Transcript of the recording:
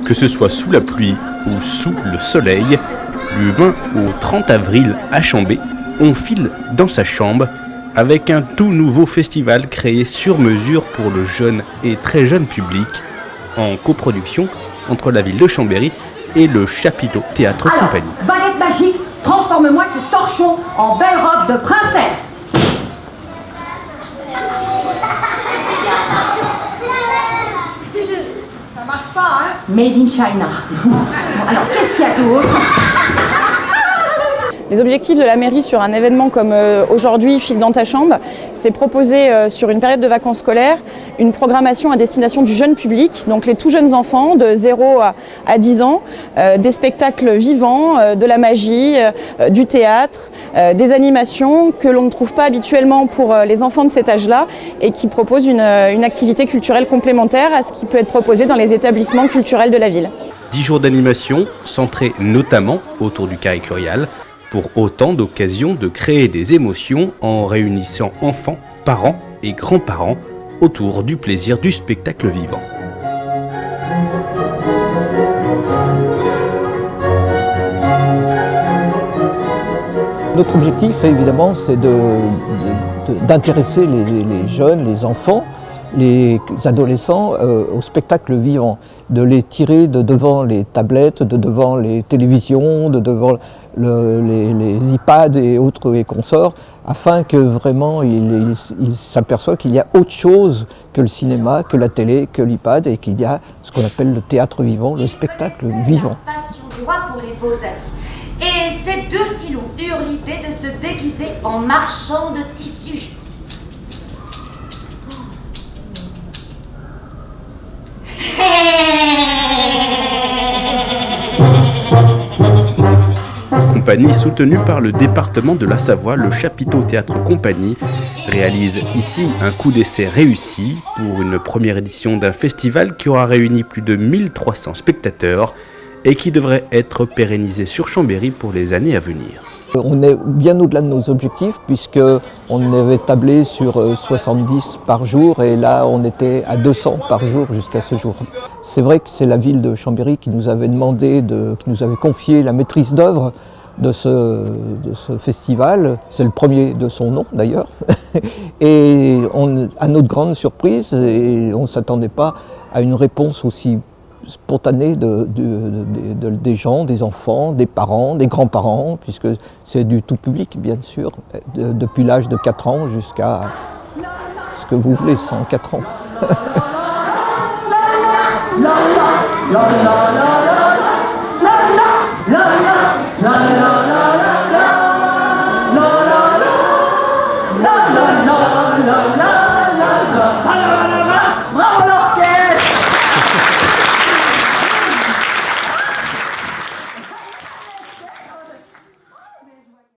Que ce soit sous la pluie ou sous le soleil, du 20 au 30 avril à Chambé, on file dans sa chambre avec un tout nouveau festival créé sur mesure pour le jeune et très jeune public, en coproduction entre la ville de Chambéry et le Chapiteau Théâtre Compagnie. Baguette magique, transforme-moi ce torchon en belle robe de princesse. Ça marche pas, hein? Made in China. Alors, qu'est-ce qu'il y a d'autre? Les objectifs de la mairie sur un événement comme aujourd'hui, File dans ta chambre, c'est proposer sur une période de vacances scolaires une programmation à destination du jeune public, donc les tout jeunes enfants de 0 à 10 ans, des spectacles vivants, de la magie, du théâtre, des animations que l'on ne trouve pas habituellement pour les enfants de cet âge-là et qui proposent une activité culturelle complémentaire à ce qui peut être proposé dans les établissements culturels de la ville. 10 jours d'animation centrés notamment autour du carré curial, pour autant d'occasions de créer des émotions en réunissant enfants, parents et grands-parents autour du plaisir du spectacle vivant. Notre objectif, évidemment, c'est d'intéresser les jeunes, les enfants, les adolescents au spectacle vivant, de les tirer de devant les tablettes, de devant les télévisions, de devant les iPads et autres et consorts, afin que vraiment ils s'aperçoivent qu'il y a autre chose que le cinéma, que la télé, que l'iPad, et qu'il y a ce qu'on appelle le théâtre vivant, le spectacle vivant. La passion du roi pour les beaux habits. Et ces deux filous eurent l'idée de se déguiser en marchands de tissus. Compagnie soutenue par le département de la Savoie, le Chapiteau Théâtre Compagnie réalise ici un coup d'essai réussi pour une première édition d'un festival qui aura réuni plus de 1300 spectateurs et qui devrait être pérennisé sur Chambéry pour les années à venir. On est bien au-delà de nos objectifs puisqu'on avait tablé sur 70 par jour et là on était à 200 par jour jusqu'à ce jour. C'est vrai que c'est la ville de Chambéry qui nous avait demandé, qui nous avait confié la maîtrise d'œuvre de ce festival. C'est le premier de son nom d'ailleurs. Et à notre grande surprise, et on ne s'attendait pas à une réponse aussi spontanée des gens, des enfants, des parents, des grands-parents, puisque c'est du tout public bien sûr, depuis l'âge de 4 ans jusqu'à ce que vous voulez, 104 ans.